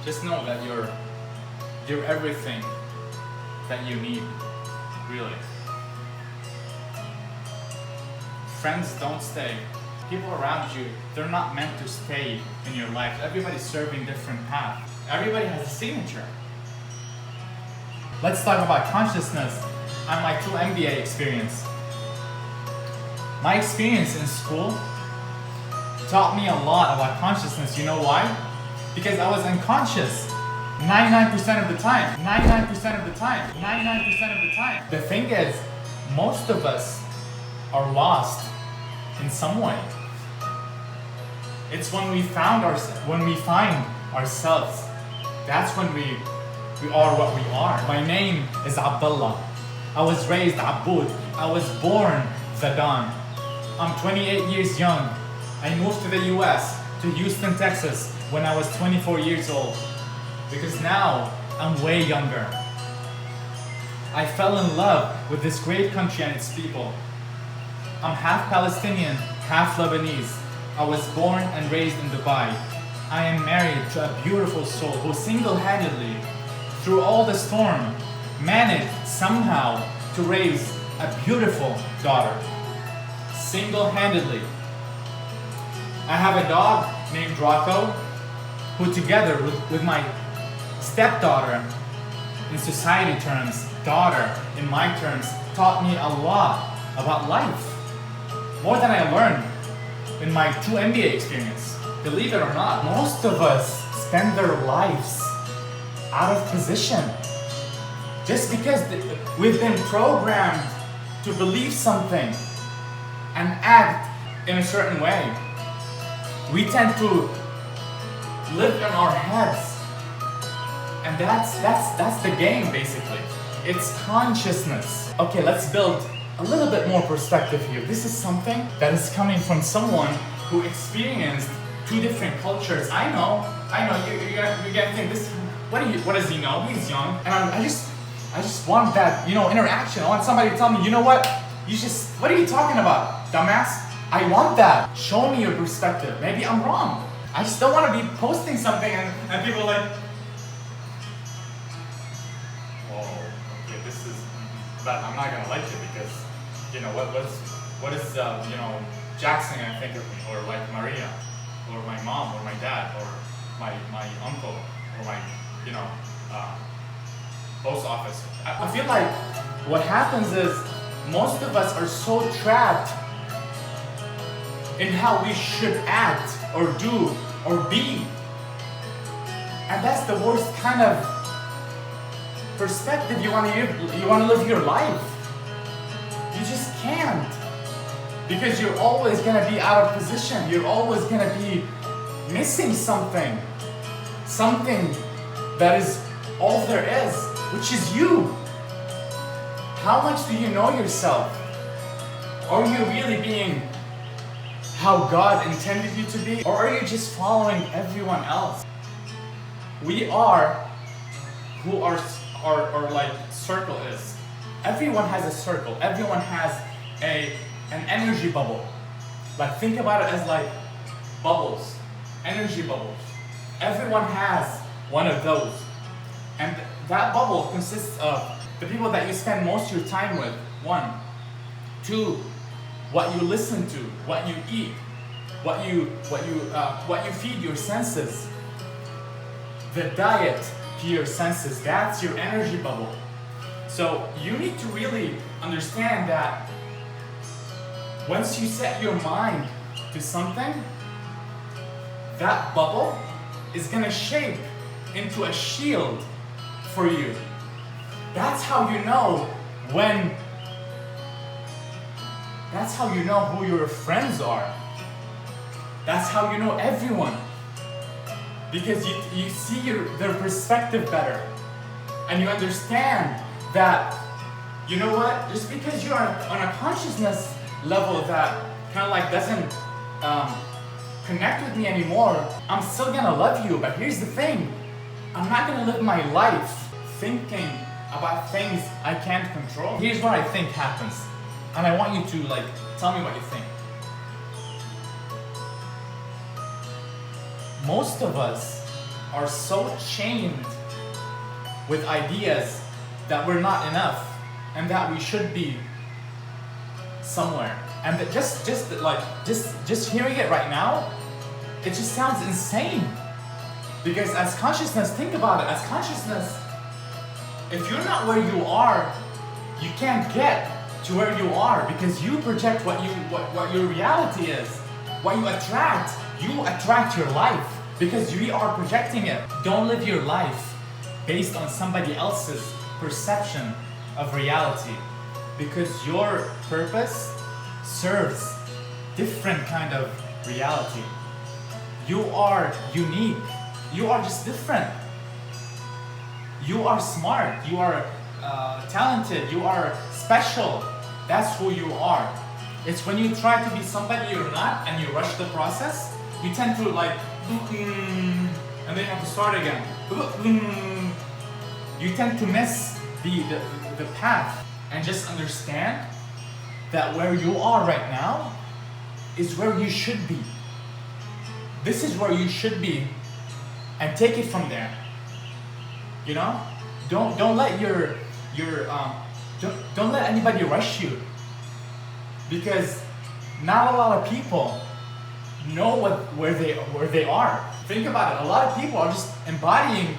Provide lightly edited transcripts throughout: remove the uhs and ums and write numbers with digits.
Just know that you're everything that you need, really. Friends don't stay. People around you, they're not meant to stay in your life. Everybody's serving different paths. Everybody has a signature. Let's talk about consciousness and my 2 MBA experience. My experience in school taught me a lot about consciousness. You know why? Because I was unconscious 99% of the time. 99% of the time. 99% of the time. The thing is, most of us are lost in some way. It's when we find ourselves, that's when we are what we are. My name is Abdullah. I was raised Aboud. I was born Zadan. I'm 28 years young. I moved to the US, to Houston, Texas, when I was 24 years old. Because now, I'm way younger. I fell in love with this great country and its people. I'm half Palestinian, half Lebanese. I was born and raised in Dubai. I am married to a beautiful soul who single-handedly, through all the storm, managed somehow to raise a beautiful daughter. Single-handedly. I have a dog named Rocco, who together with my stepdaughter, in society terms, daughter in my terms, taught me a lot about life. More than I learned in my 2 MBA experience. Believe it or not, most of us spend their lives out of position. Just because we've been programmed to believe something and act in a certain way. We tend to live in our heads. And that's the game, basically. It's consciousness. Okay, let's build a little bit more perspective here. This is something that is coming from someone who experienced 2 different cultures. I know, you're gonna think this, what does he know? He's young. And I just want that, interaction. I want somebody to tell me, you know what? What are you talking about, dumbass? I want that. Show me your perspective. Maybe I'm wrong. I just don't want to be posting something and people are like, but I'm not gonna like it because, what is Jackson gonna think of me, or like Maria, or my mom, or my dad, or my uncle, or my post office. I feel like what happens is most of us are so trapped in how we should act or do or be, and that's the worst kind of perspective you want to live your life. You just can't, because you're always going to be out of position. You're always going to be missing something that is all there is, which is you. How much do you know yourself? Are you really being how God intended you to be, or are you just following everyone else? We are who our like circle is. Everyone has a circle. Everyone has an energy bubble. Like, think about it as like bubbles, energy bubbles. Everyone has one of those, and that bubble consists of the people that you spend most of your time with. 1, 2, what you listen to, what you eat, what you feed your senses, the diet to your senses. That's your energy bubble. So you need to really understand that once you set your mind to something, that bubble is gonna shape into a shield for you. That's how you know that's how you know who your friends are. That's how you know everyone. Because you see their perspective better. And you understand that, you know what, just because you're on a consciousness level that kind of like doesn't connect with me anymore, I'm still gonna love you. But here's the thing, I'm not gonna live my life thinking about things I can't control. Here's what I think happens, and I want you to tell me what you think. Most of us are so chained with ideas that we're not enough and that we should be somewhere. And that just hearing it right now, it just sounds insane. Because as consciousness, think about it, as consciousness, if you're not where you are, you can't get to where you are, because you project what your reality is. What you attract your life, because you are projecting it. Don't live your life based on somebody else's perception of reality, because your purpose serves different kind of reality. You are unique. You are just different. You are smart. You are talented. You are special. That's who you are. It's when you try to be somebody you're not and you rush the process, you tend to like, and then you have to start again. You tend to miss the path. And just understand that where you are right now is where you should be. This is where you should be, and take it from there. You know, don't let don't let anybody rush you, because not a lot of people know where they are. Think about it. A lot of people are just embodying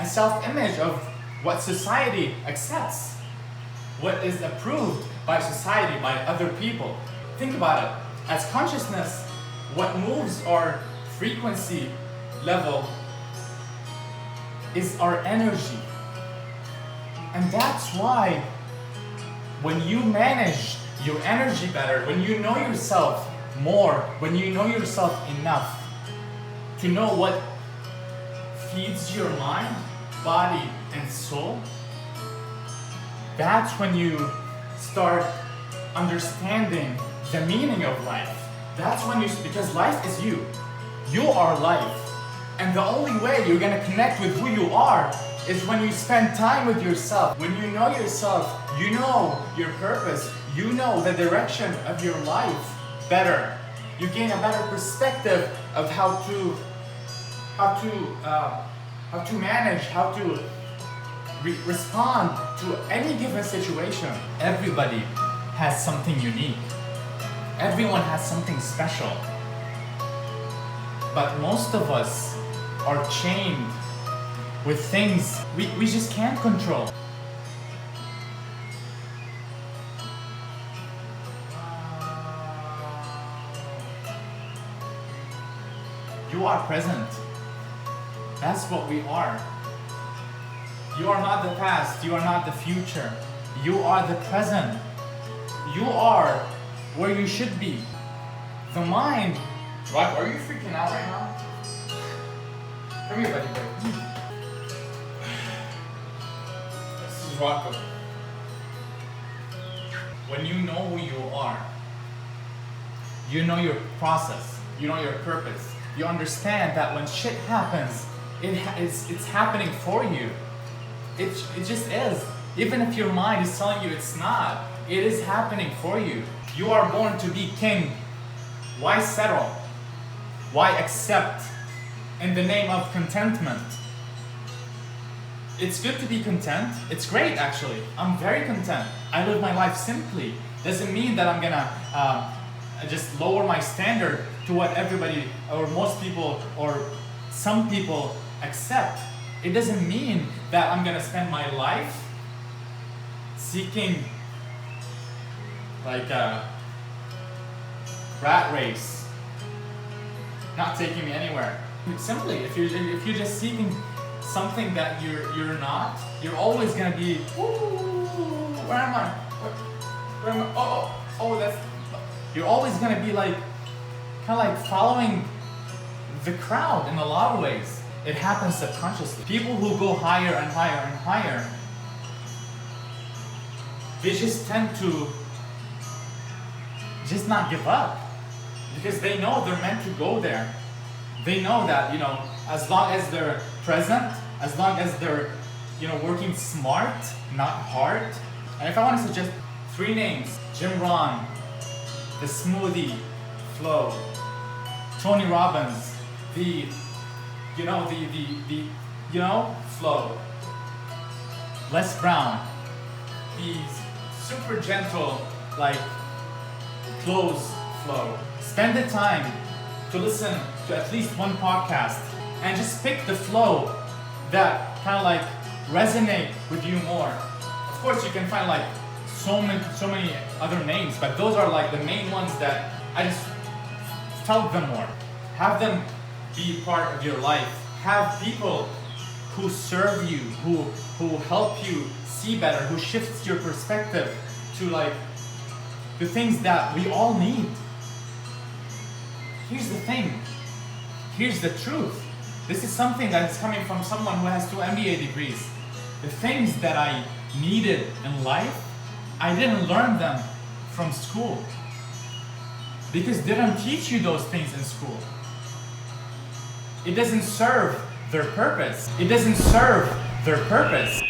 a self-image of what society accepts, what is approved by society, by other people. Think about it. As consciousness, what moves our frequency level is our energy. And that's why when you manage your energy better, when you know yourself more, when you know yourself enough to know what feeds your mind, body, and soul, that's when you start understanding the meaning of life. That's when because life is you. You are life. And the only way you're gonna connect with who you are is when you spend time with yourself. When you know yourself, you know your purpose, you know the direction of your life better. You gain a better perspective of how to manage, how to respond to any given situation. Everybody has something unique. Everyone has something special. But most of us are chained with things we just can't control. You are present. That's what we are. You are not the past. You are not the future. You are the present. You are where you should be. The mind. Rock, are you freaking out right now? Come here, buddy. This is Rocco. When you know who you are, you know your process, you know your purpose. You understand that when shit happens, it's happening for you. It just is. Even if your mind is telling you it's not, it is happening for you. You are born to be king. Why settle? Why accept in the name of contentment? It's good to be content. It's great, actually. I'm very content. I live my life simply. Doesn't mean that I'm gonna just lower my standard to what everybody or most people or some people accept. It doesn't mean that I'm gonna spend my life seeking like a rat race, not taking me anywhere. Simply, if you're just seeking something that you're not, you're always gonna be, where am I? Where am I? Oh, that's. You're always gonna be like, kind of like following the crowd in a lot of ways. It happens subconsciously. People who go higher and higher and higher, they just tend to just not give up, because they know they're meant to go there. They know that, as long as they're present, as long as they're, working smart, not hard. And if I want to suggest 3 names: Jim Rohn, the smoothie flow; Tony Robbins, the you know, the you know, flow. Les Brown, the super gentle, like, close flow. Spend the time to listen to at least one podcast and just pick the flow that kind of like resonate with you more. Of course, you can find like so many other names, but those are like the main ones that I just felt them more. Have them be part of your life. Have people who serve you, who help you see better, who shifts your perspective to like the things that we all need. Here's the thing. Here's the truth. This is something that is coming from someone who has 2 MBA degrees. The things that I needed in life, I didn't learn them from school. Because they don't teach you those things in school. It doesn't serve their purpose. It doesn't serve their purpose.